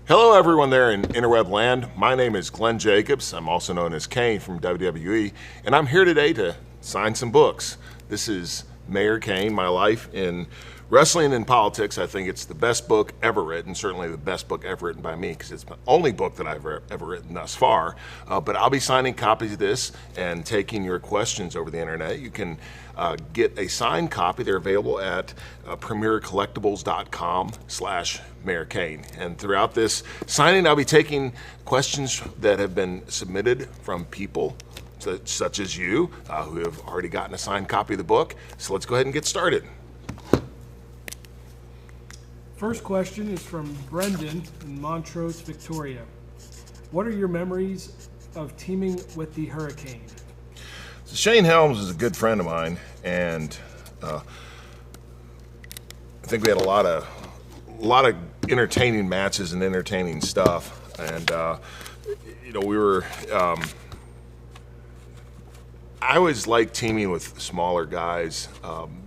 Hello everyone there in interweb land. My name is Glenn Jacobs. I'm also known as Kane from WWE, and I'm here today to sign some books. This is Mayor Kane, My Life in Wrestling and Politics. I think it's the best book ever written, certainly the best book ever written by me, because it's the only book that I've ever written thus far. But I'll be signing copies of this and taking your questions over the internet. You can get a signed copy. They're available at premiercollectibles.com/Mayor Kane. And throughout this signing, I'll be taking questions that have been submitted from people such as you who have already gotten a signed copy of the book. So let's go ahead and get started. First question is from Brendan in Montrose, Victoria. What are your memories of teaming with the Hurricane? So Shane Helms is a good friend of mine, and I think we had a lot of entertaining matches and entertaining stuff. And we were. I always like teaming with smaller guys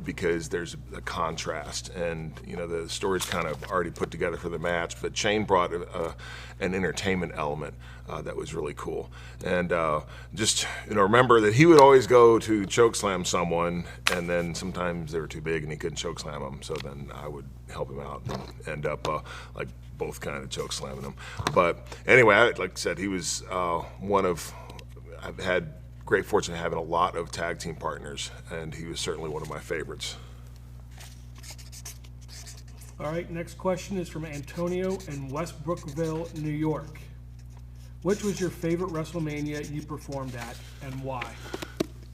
because there's a contrast, and the story's kind of already put together for the match. But Shane brought an entertainment element that was really cool, and just remember that he would always go to chokeslam someone, and then sometimes they were too big and he couldn't chokeslam them, so then I would help him out and end up like both kind of chokeslamming him. But anyway, like I said, he was I've had great fortune of having a lot of tag team partners, and he was certainly one of my favorites. All right, next question is from Antonio in Westbrookville, New York. Which was your favorite WrestleMania you performed at, and why?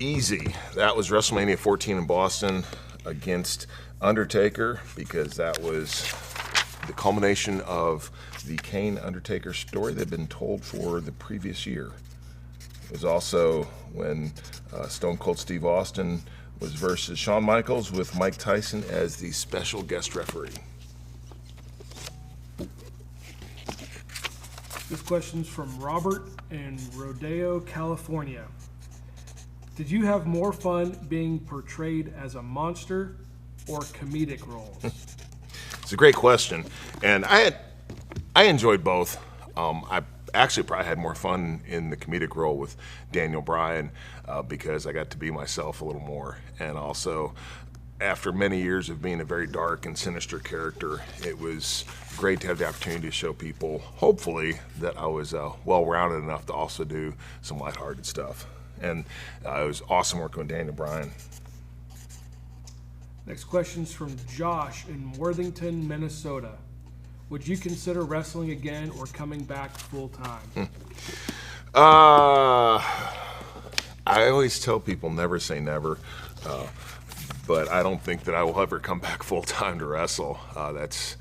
Easy. That was WrestleMania 14 in Boston against Undertaker, because that was the culmination of the Kane Undertaker story that had been told for the previous year. It was also when Stone Cold Steve Austin was versus Shawn Michaels with Mike Tyson as the special guest referee. This question's from Robert in Rodeo, California. Did you have more fun being portrayed as a monster or comedic roles? It's a great question, and I enjoyed both. I actually probably had more fun in the comedic role with Daniel Bryan because I got to be myself a little more, and also after many years of being a very dark and sinister character, it was great to have the opportunity to show people, hopefully, that I was well-rounded enough to also do some lighthearted stuff. And it was awesome working with Daniel Bryan. Next question's from Josh in Worthington, Minnesota. Would you consider wrestling again or coming back full-time? I always tell people never say never, but I don't think that I will ever come back full-time to wrestle. That's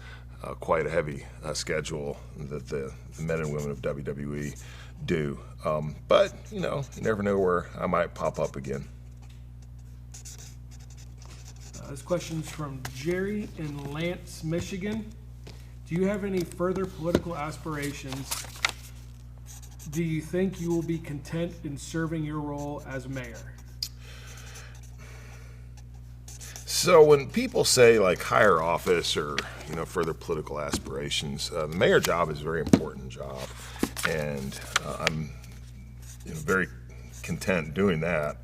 quite a heavy schedule that the men and women of WWE do. But, you never know where I might pop up again. This question's from Gerry in Lance, Michigan. Do you have any further political aspirations? Do you think you will be content in serving your role as mayor? So when people say like higher office or further political aspirations, the mayor job is a very important job, and I'm very content doing that.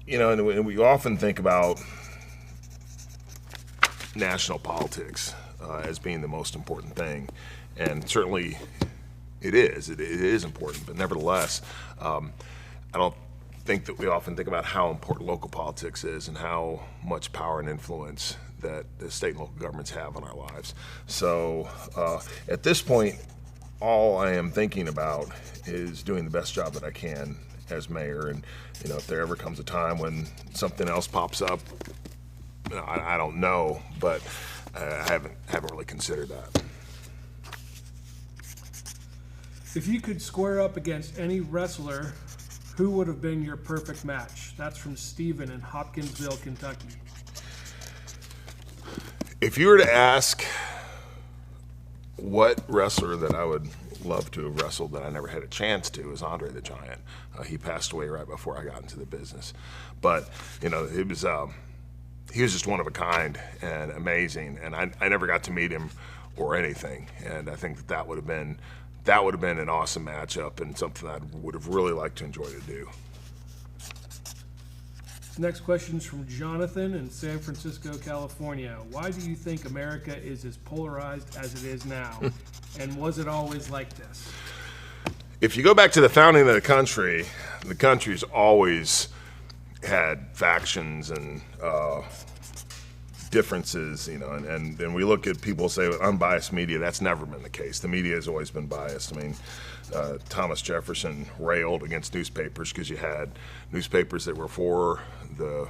And we often think about national politics as being the most important thing, and certainly it is. It is important, but nevertheless, I don't think that we often think about how important local politics is and how much power and influence that the state and local governments have on our lives. So at this point, all I am thinking about is doing the best job that I can as mayor, and if there ever comes a time when something else pops up, I don't know, but I haven't really considered that. If you could square up against any wrestler, who would have been your perfect match? That's from Steven in Hopkinsville, Kentucky. If you were to ask what wrestler that I would love to have wrestled that I never had a chance to, is Andre the Giant. He passed away right before I got into the business, but it was he was just one of a kind and amazing, and I never got to meet him or anything. And I think that would have been an awesome matchup and something I would have really liked to enjoy to do. Next question is from Jonathan in San Francisco, California. Why do you think America is as polarized as it is now? And was it always like this? If you go back to the founding of the country's always had factions and differences, and we look at people say with unbiased media, that's never been the case. The media has always been biased. I mean, Thomas Jefferson railed against newspapers because you had newspapers that were for the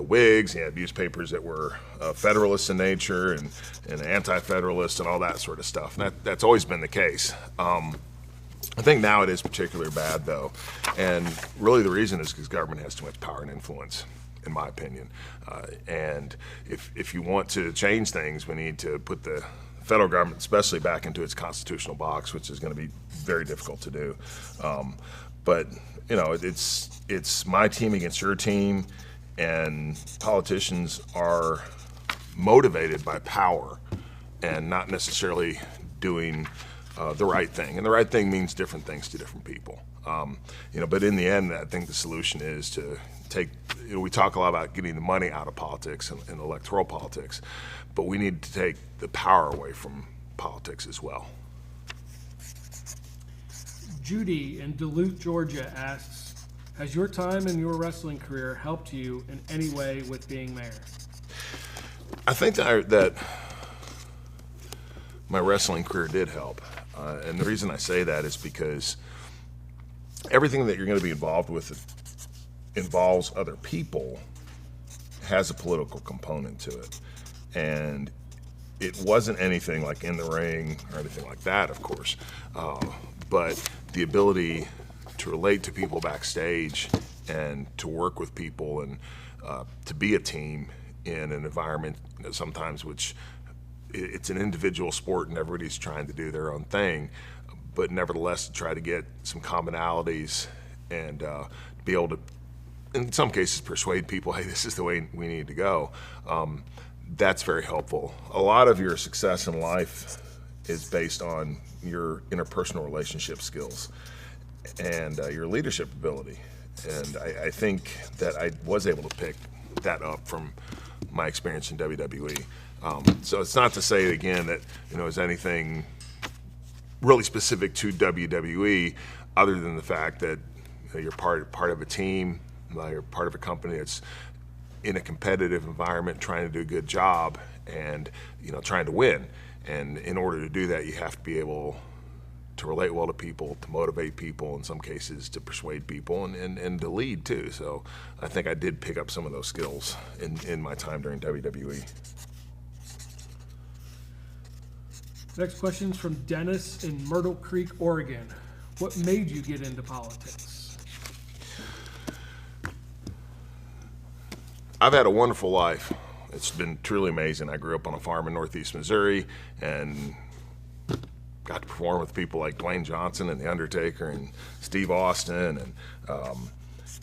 Whigs. You had newspapers that were Federalist in nature and anti-Federalist and all that sort of stuff. And that's always been the case. I think now it is particularly bad, though, and really the reason is because government has too much power and influence, in my opinion. And if you want to change things, we need to put the federal government, especially, back into its constitutional box, which is going to be very difficult to do. But it's my team against your team, and politicians are motivated by power and not necessarily doing the right thing. And the right thing means different things to different people. But in the end, I think the solution is to take, we talk a lot about getting the money out of politics and electoral politics, but we need to take the power away from politics as well. Judy in Duluth, Georgia asks, has your time in your wrestling career helped you in any way with being mayor? I think that my wrestling career did help. And the reason I say that is because everything that you're going to be involved with involves other people, has a political component to it. And it wasn't anything like in the ring or anything like that, of course. But the ability to relate to people backstage and to work with people and to be a team in an environment sometimes which it's an individual sport and everybody's trying to do their own thing, but nevertheless to try to get some commonalities and be able to, in some cases, persuade people, hey, this is the way we need to go. That's very helpful. A lot of your success in life is based on your interpersonal relationship skills and your leadership ability. And I think that I was able to pick that up from my experience in WWE. So it's not to say, again, that is anything really specific to WWE, other than the fact that you're part of a team, you're part of a company that's in a competitive environment, trying to do a good job, and trying to win. And in order to do that, you have to be able to relate well to people, to motivate people, in some cases to persuade people, and to lead too. So I think I did pick up some of those skills in my time during WWE. Next question is from Dennis in Myrtle Creek, Oregon. What made you get into politics? I've had a wonderful life. It's been truly amazing. I grew up on a farm in northeast Missouri and got to perform with people like Dwayne Johnson and The Undertaker and Steve Austin and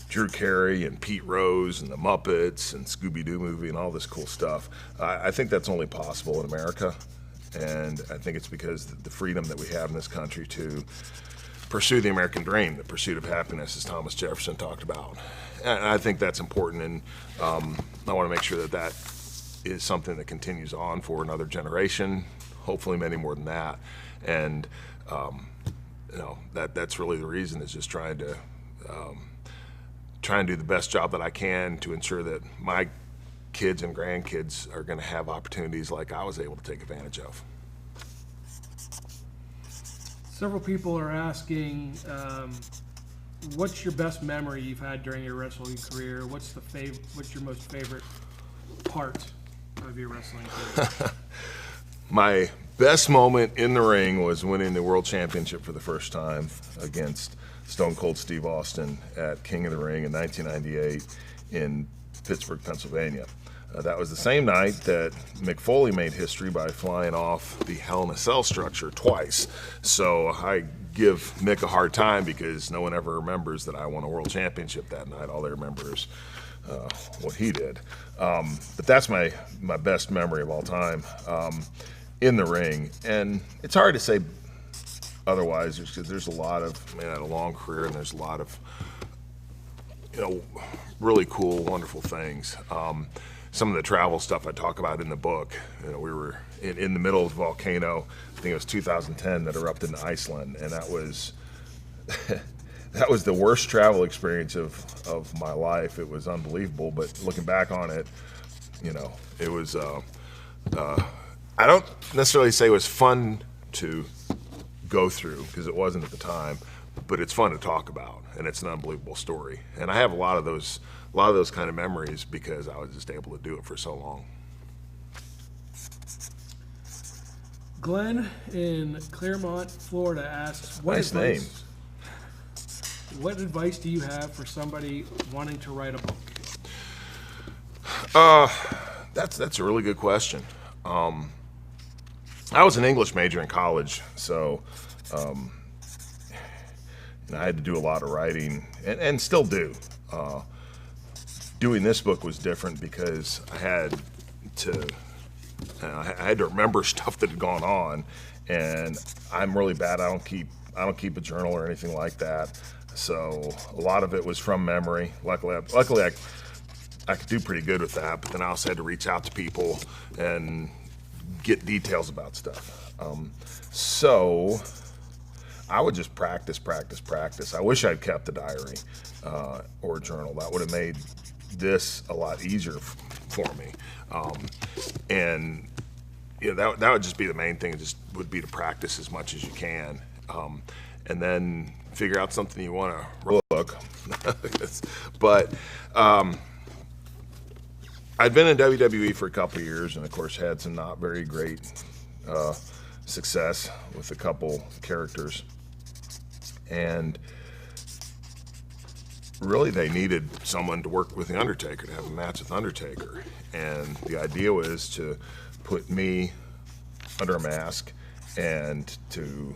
Drew Carey and Pete Rose and the Muppets and Scooby-Doo movie and all this cool stuff. I think that's only possible in America. And I think it's because the freedom that we have in this country to pursue the American dream, the pursuit of happiness, as Thomas Jefferson talked about. And I think that's important, and I want to make sure that is something that continues on for another generation, hopefully many more than that. And that's really the reason, is just trying to do the best job that I can to ensure that my kids and grandkids are going to have opportunities like I was able to take advantage of. Several people are asking, what's your best memory you've had during your wrestling career? What's your most favorite part of your wrestling career? My best moment in the ring was winning the World Championship for the first time against Stone Cold Steve Austin at King of the Ring in 1998 in Pittsburgh, Pennsylvania. That was the same night that Mick Foley made history by flying off the Hell in a Cell structure twice. So I give Mick a hard time because no one ever remembers that I won a world championship that night. All they remember is what he did. But that's my best memory of all time in the ring. And it's hard to say otherwise, because there's a lot of, I had a long career, and there's a lot of, really cool, wonderful things. Some of the travel stuff I talk about in the book, we were in the middle of the volcano. I think it was 2010 that erupted in Iceland, and that was that was the worst travel experience of my life. It was unbelievable, but looking back on it, it was, I don't necessarily say it was fun to go through, because it wasn't at the time, but it's fun to talk about, and it's an unbelievable story. And I have a lot of those kind of memories because I was just able to do it for so long. Glenn in Claremont, Florida asks, Nice name. What advice do you have for somebody wanting to write a book? That's a really good question. I was an English major in college, so I had to do a lot of writing, and still do. Doing this book was different because I had to remember stuff that had gone on, and I'm really bad. I don't keep a journal or anything like that. So a lot of it was from memory. Luckily I could do pretty good with that, but then I also had to reach out to people and get details about stuff. So I would just practice. I wish I'd kept a diary or a journal. That would have made this a lot easier for me. And that would just be the main thing. It just would be to practice as much as you can, and then figure out something you want to look. But I'd been in WWE for a couple of years, and of course had some not very great success with a couple characters, and really they needed someone to work with the Undertaker, to have a match with Undertaker. And the idea was to put me under a mask and to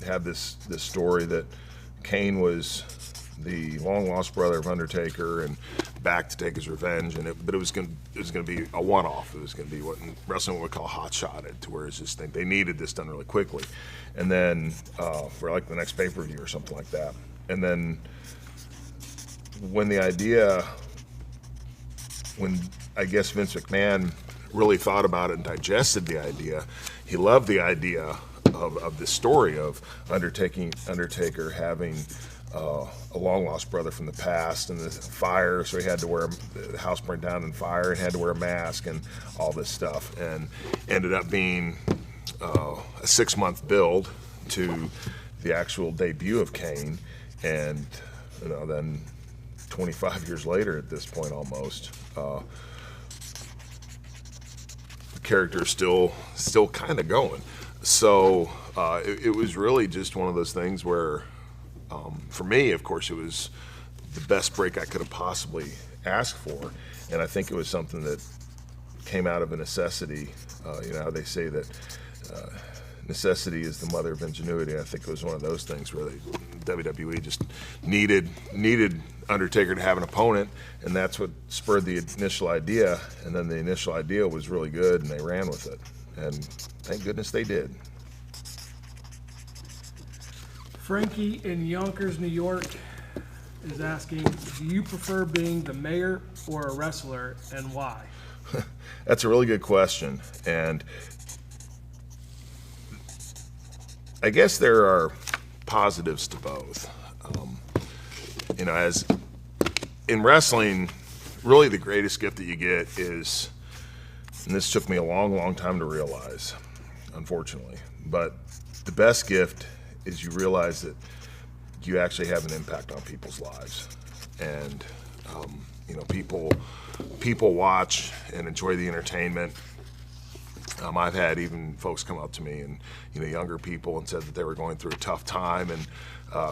have this story that Kane was the long-lost brother of Undertaker and back to take his revenge. But it was going to be a one-off. It was going to be what in wrestling we would call hot-shotted, to where it's just they needed this done really quickly, and then for like the next pay-per-view or something like that. And then when I guess Vince McMahon really thought about it and digested the idea, he loved the idea of this story of Undertaker having a long lost brother from the past, and the fire, so he had to wear, the house burned down in fire, and had to wear a mask and all this stuff, and ended up being a 6-month build to the actual debut of Kane. And then 25 years later at this point almost, the character is still kind of going. So it was really just one of those things where, for me, of course, it was the best break I could have possibly asked for, and I think it was something that came out of a necessity. How they say that necessity is the mother of ingenuity. I think it was one of those things where WWE just needed Undertaker to have an opponent, and that's what spurred the initial idea. And then the initial idea was really good, and they ran with it, and thank goodness they did. Frankie in Yonkers, New York is asking, do you prefer being the mayor or a wrestler, and why? That's a really good question, and I guess there are positives to both. As in wrestling, really the greatest gift that you get is, and this took me a long time to realize, unfortunately, but the best gift is you realize that you actually have an impact on people's lives. And people watch and enjoy the entertainment. I've had even folks come up to me, and younger people, and said that they were going through a tough time and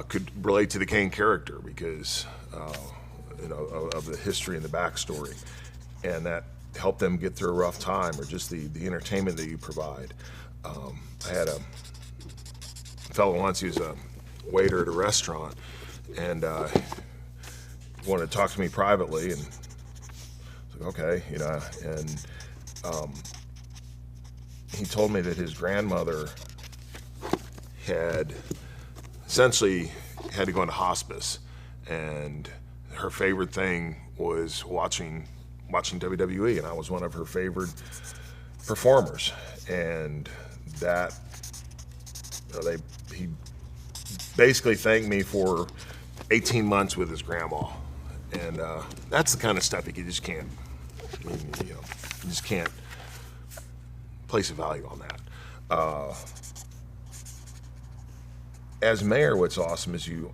could relate to the Kane character because of the history and the backstory, and that helped them get through a rough time, or just the entertainment that you provide. I had a fellow once, he was a waiter at a restaurant, and wanted to talk to me privately, and I was like, okay, you know, and he told me that his grandmother had essentially had to go into hospice, and her favorite thing was watching WWE, and I was one of her favorite performers, and that, you know, he basically thanked me for 18 months with his grandma, and that's the kind of stuff you just can't, I mean, you know, you just can't place a value on that. As mayor, what's awesome is you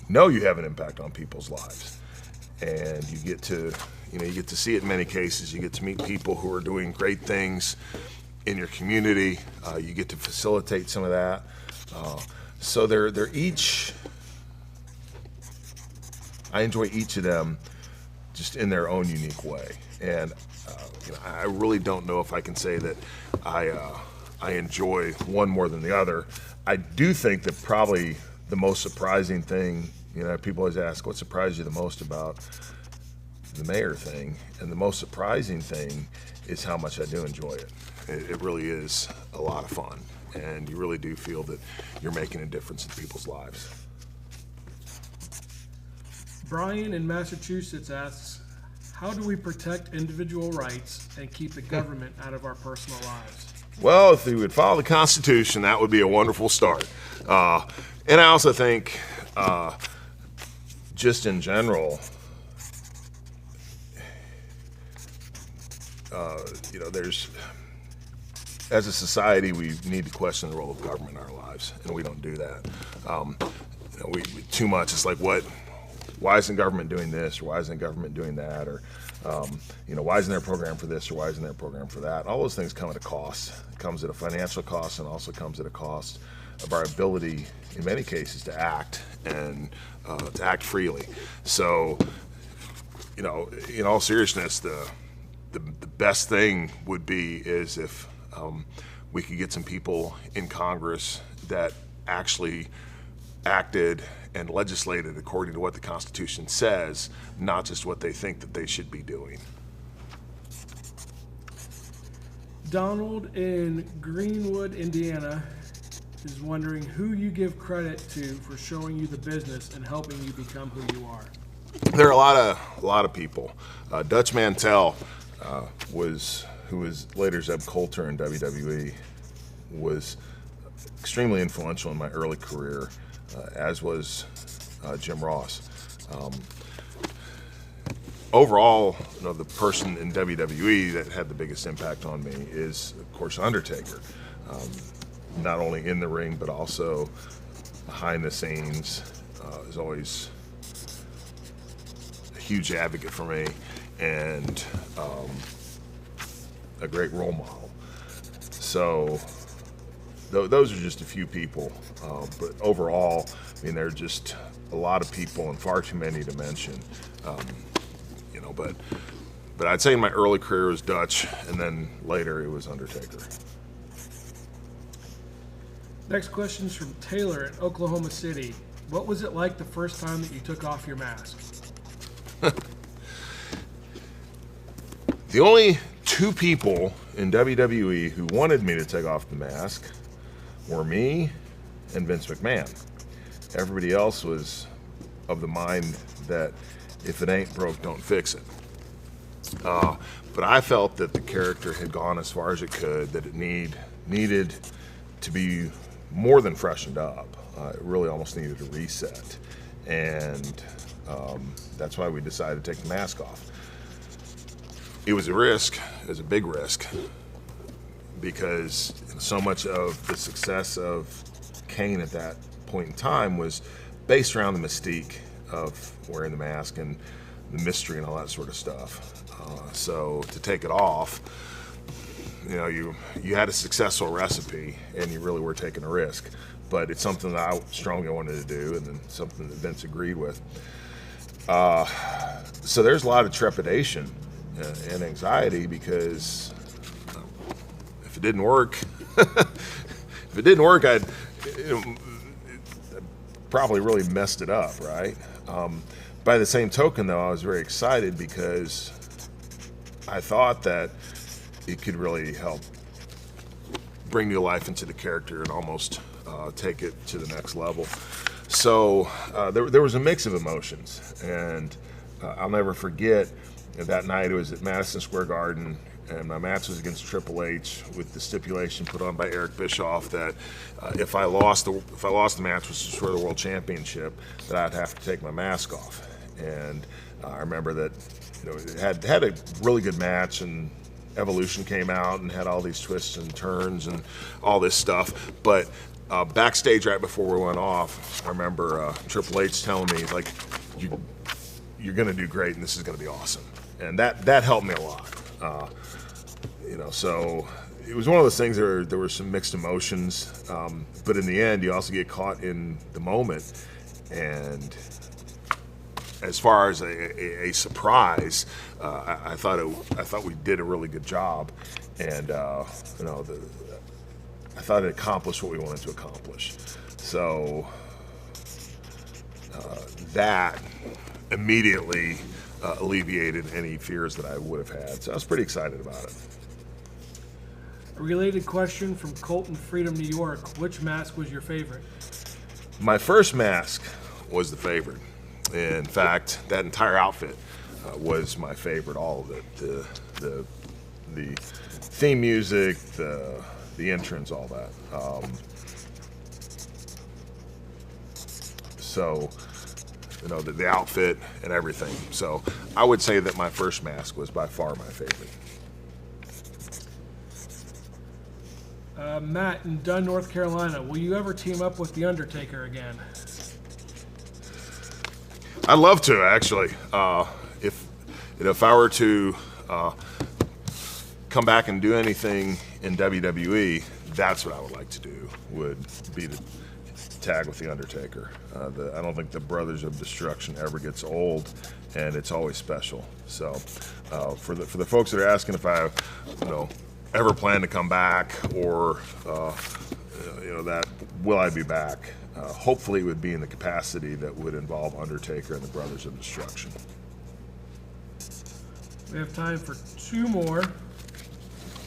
know you have an impact on people's lives, and you get to see it in many cases. You get to meet people who are doing great things in your community. You get to facilitate some of that. So they're each, I enjoy each of them just in their own unique way. And you know, I really don't know if I can say that I enjoy one more than the other. I do think that probably the most surprising thing, you know, people always ask, what surprised you the most about the mayor thing? And the most surprising thing is how much I do enjoy it. It really is a lot of fun, and you really do feel that you're making a difference in people's lives. Brian in Massachusetts asks, how do we protect individual rights and keep the government out of our personal lives? Well, if we would follow the Constitution, that would be a wonderful start. And I also think, just in general, you know, as a society, we need to question the role of government in our lives, and we don't do that. You know, we too much. It's like, why isn't government doing this, or why isn't government doing that, or you know, why isn't there a program for this, or why isn't there a program for that? All those things come at a cost. It comes at a financial cost, and also comes at a cost of our ability, in many cases, to act and to act freely. So, you know, in all seriousness, the best thing would be is if we could get some people in Congress that actually acted and legislated according to what the Constitution says, not just what they think that they should be doing. Donald in Greenwood, Indiana is wondering who you give credit to for showing you the business and helping you become who you are. There are a lot of people. Dutch Mantell who was later Zeb Coulter in WWE, was extremely influential in my early career, as was Jim Ross. Overall, you know, the person in WWE that had the biggest impact on me is, of course, Undertaker. Not only in the ring, but also behind the scenes, is always a huge advocate for me, and a great role model. So those are just a few people, but overall, I mean, there are just a lot of people and far too many to mention. You know, but I'd say in my early career it was Dutch, and then later it was Undertaker. Next question is from Taylor in Oklahoma City. What was it like the first time that you took off your mask? The only two people in WWE who wanted me to take off the mask were me and Vince McMahon. Everybody else was of the mind that if it ain't broke, don't fix it. But I felt that the character had gone as far as it could, that it needed to be more than freshened up. It really almost needed a reset. And that's why we decided to take the mask off. It was a risk, it was a big risk, because so much of the success of Kane at that point in time was based around the mystique of wearing the mask and the mystery and all that sort of stuff. So to take it off, you know, you had a successful recipe and you really were taking a risk, but it's something that I strongly wanted to do, and then something that Vince agreed with. So there's a lot of trepidation and anxiety, because if it didn't work, I'd probably really messed it up, right? By the same token, though, I was very excited because I thought that it could really help bring new life into the character and almost take it to the next level. So there was a mix of emotions, and I'll never forget that night. It was at Madison Square Garden, and my match was against Triple H with the stipulation put on by Eric Bischoff that if I lost the match, which was for the World Championship, that I'd have to take my mask off. And I remember that it had a really good match, and Evolution came out and had all these twists and turns and all this stuff. But backstage right before we went off, I remember Triple H telling me, like, you're going to do great and this is going to be awesome. And that helped me a lot. So it was one of those things where there were some mixed emotions. But in the end, you also get caught in the moment. And as far as a surprise, I thought we did a really good job, and I thought it accomplished what we wanted to accomplish. So that immediately alleviated any fears that I would have had. So I was pretty excited about it. A related question from Colton Freedom, New York. Which mask was your favorite? My first mask was the favorite. In fact, that entire outfit was my favorite. All of it, the theme music, the entrance, all that. So, the outfit and everything. So, I would say that my first mask was by far my favorite. Matt in Dunn, North Carolina. Will you ever team up with the Undertaker again? I'd love to, actually. If I were to come back and do anything in WWE, that's what I would like to do. Would be to tag with the Undertaker. I don't think the Brothers of Destruction ever gets old, and it's always special. So, for the folks that are asking if I, ever plan to come back, or that will I be back? Hopefully it would be in the capacity that would involve Undertaker and the Brothers of Destruction. We have time for two more.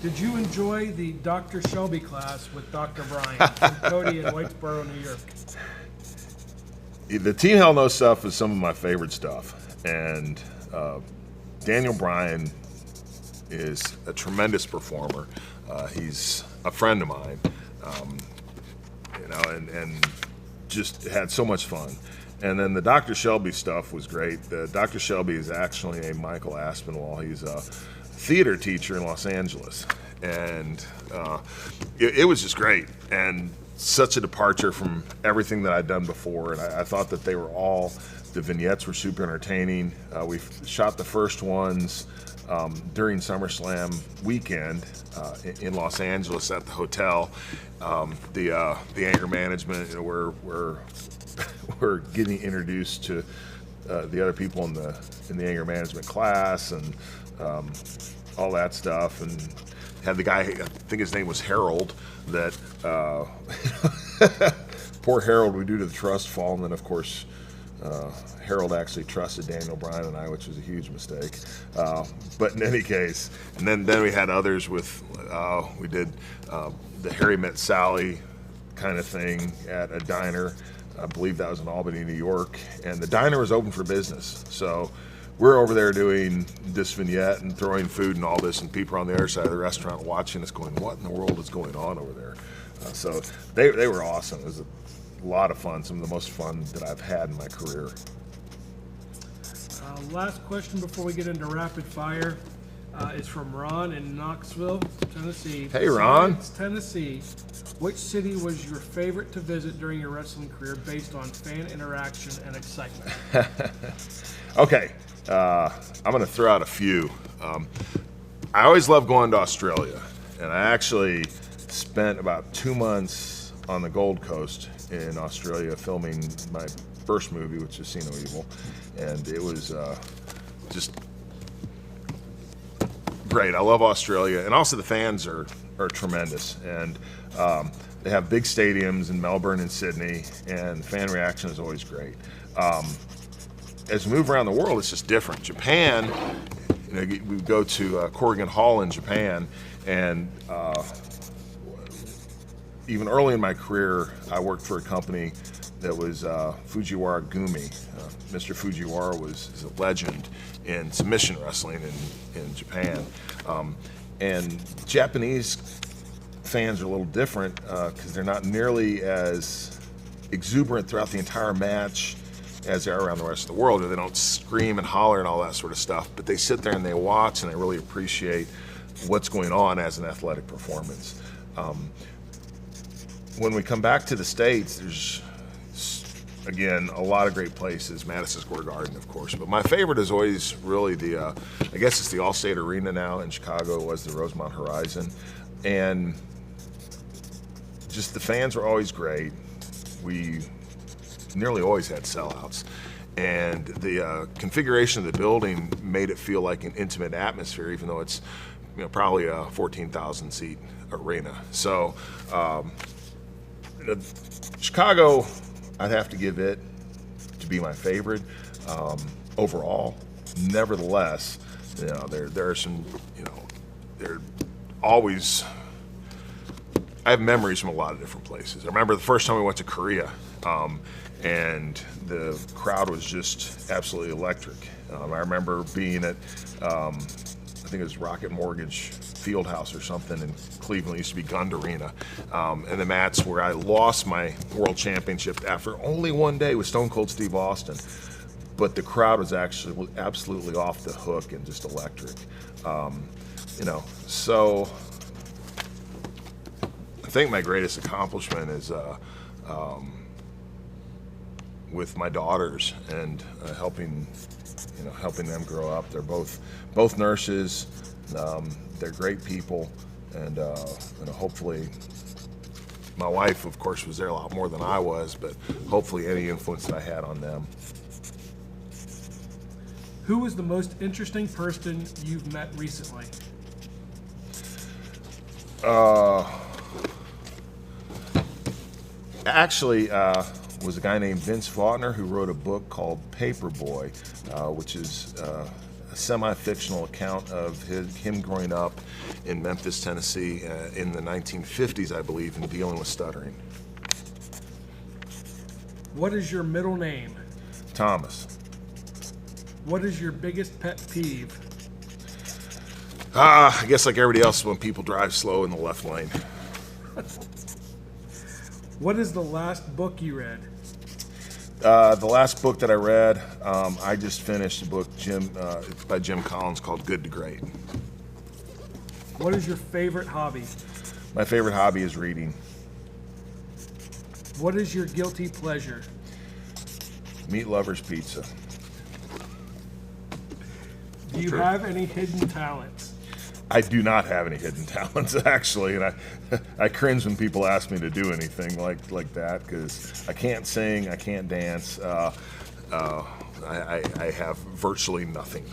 Did you enjoy the Dr. Shelby class with Dr. Bryan from Cody in Whitesboro, New York? The Team Hell No stuff is some of my favorite stuff. And Daniel Bryan is a tremendous performer. He's a friend of mine, and just had so much fun. And then the Dr. Shelby stuff was great. Dr. Shelby is actually a Michael Aspinwall. He's a theater teacher in Los Angeles. And it was just great, and such a departure from everything that I'd done before. And I thought that they were all, the vignettes were super entertaining. We shot the first ones during SummerSlam weekend in Los Angeles at the hotel. The anger management, we're getting introduced to the other people in the anger management class, and all that stuff, and had the guy, I think his name was Harold, that poor Harold, we do to the trust fall, and then of course Harold actually trusted Daniel Bryan and I, which was a huge mistake. But in any case, and then we had others with, we did the Harry Met Sally kind of thing at a diner. I believe that was in Albany, New York, and the diner was open for business. So we're over there doing this vignette and throwing food and all this, and people on the other side of the restaurant watching us going, what in the world is going on over there? So they were awesome. It was a lot of fun, some of the most fun that I've had in my career. Last question before we get into rapid fire is from Ron in Knoxville, Tennessee. Hey, Ron. Besides Tennessee, which city was your favorite to visit during your wrestling career based on fan interaction and excitement? Okay, I'm going to throw out a few. I always love going to Australia, and I actually spent about 2 months on the Gold Coast in Australia filming my first movie, which is See No Evil, and it was just great. I love Australia, and also the fans are tremendous, and they have big stadiums in Melbourne and Sydney, and fan reaction is always great. as we move around the world, it's just different. Japan, you know, we go to Corrigan Hall in Japan, and even early in my career, I worked for a company that was Fujiwara Gumi. Mr. Fujiwara is a legend in submission wrestling in Japan. And Japanese fans are a little different because they're not nearly as exuberant throughout the entire match as they are around the rest of the world, or they don't scream and holler and all that sort of stuff, but they sit there and they watch and they really appreciate what's going on as an athletic performance. When we come back to the States, there's, again, a lot of great places, Madison Square Garden, of course, but my favorite is always really the, I guess it's the Allstate Arena now in Chicago. It was the Rosemont Horizon, and just the fans were always great. We nearly always had sellouts, and the configuration of the building made it feel like an intimate atmosphere, even though it's, you know, probably a 14,000 seat arena. So Chicago, I'd have to give it to be my favorite overall. Nevertheless, you know, there are some, you know, there always, I have memories from a lot of different places. I remember the first time we went to Korea, and the crowd was just absolutely electric. I remember being at, I think it was Rocket Mortgage Fieldhouse or something in Cleveland. It used to be Gund Arena, and the match where I lost my world championship after only one day with Stone Cold Steve Austin, but the crowd was actually absolutely off the hook and just electric. You know, so I think my greatest accomplishment is with my daughters and helping them grow up. They're both nurses. They're great people, and hopefully, my wife, of course, was there a lot more than I was, but hopefully any influence that I had on them. Who was the most interesting person you've met recently? Actually, was a guy named Vince Faulkner who wrote a book called Paperboy, which is a semi-fictional account of him growing up in Memphis, Tennessee in the 1950s, I believe, and dealing with stuttering. What is your middle name? Thomas. What is your biggest pet peeve? I guess like everybody else, when people drive slow in the left lane. What is the last book you read? The last book that I read, I just finished a book by Jim Collins called Good to Great. What is your favorite hobby? My favorite hobby is reading. What is your guilty pleasure? Meat Lover's Pizza. Do you have any hidden talents? I do not have any hidden talents, actually, and I cringe when people ask me to do anything like that, because I can't sing, I can't dance, I have virtually nothing.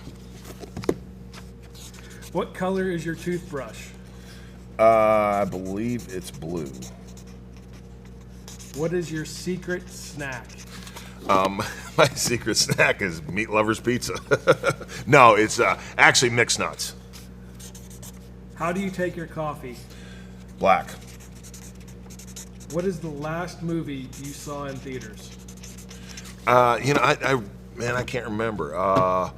What color is your toothbrush? I believe it's blue. What is your secret snack? My secret snack is Meat Lover's Pizza. No, it's actually mixed nuts. How do you take your coffee? Black. What is the last movie you saw in theaters? You know, I can't remember.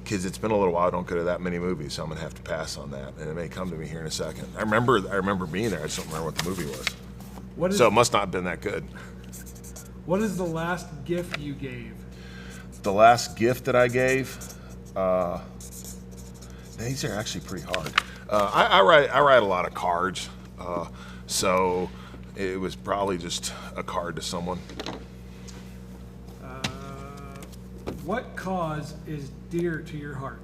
Because it's been a little while. I don't go to that many movies, so I'm gonna have to pass on that, and it may come to me here in a second. I remember being there. I just don't remember what the movie was. So it must not have been that good. What is the last gift you gave? The last gift that I gave. These are actually pretty hard. I write a lot of cards, so it was probably just a card to someone. What cause is dear to your heart?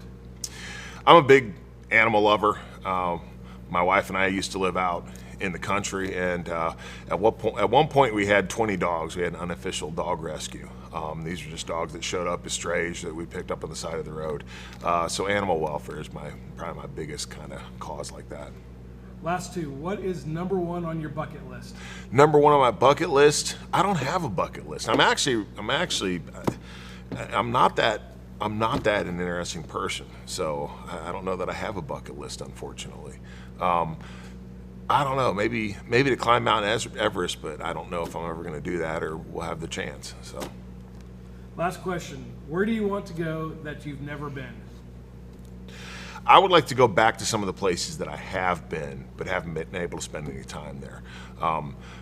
I'm a big animal lover. My wife and I used to live out in the country, and at one point we had 20 dogs. We had an unofficial dog rescue. These are just dogs that showed up as strays that we picked up on the side of the road. So animal welfare is probably my biggest kind of cause like that. Last two. What is number one on your bucket list? Number one on my bucket list? I don't have a bucket list. I'm actually I'm not that an interesting person, so I don't know that I have a bucket list, unfortunately. I don't know, maybe to climb Mount Everest, but I don't know if I'm ever going to do that or will have the chance. So, last question: where do you want to go that you've never been? I would like to go back to some of the places that I have been, but haven't been able to spend any time there.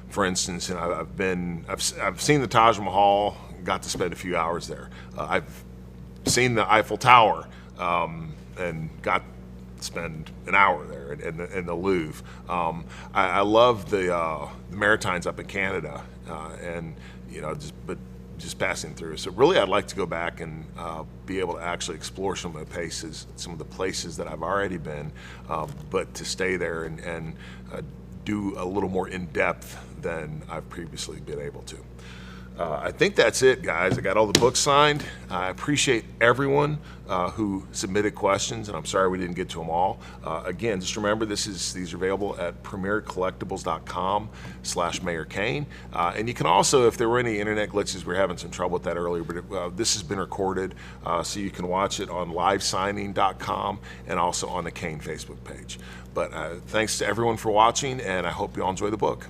For instance, I've seen the Taj Mahal, got to spend a few hours there. I've seen the Eiffel Tower, and got to spend an hour there in the Louvre. I love the Maritimes up in Canada, and just passing through. So really, I'd like to go back and be able to actually explore some of the places that I've already been, but to stay there and do a little more in depth than I've previously been able to. I think that's it, guys. I got all the books signed. I appreciate everyone who submitted questions, and I'm sorry we didn't get to them all. Again, just remember these are available at premiercollectibles.com/Mayor Kane. And you can also, if there were any internet glitches, we were having some trouble with that earlier, but this has been recorded, so you can watch it on livesigning.com and also on the Kane Facebook page. But thanks to everyone for watching, and I hope you all enjoy the book.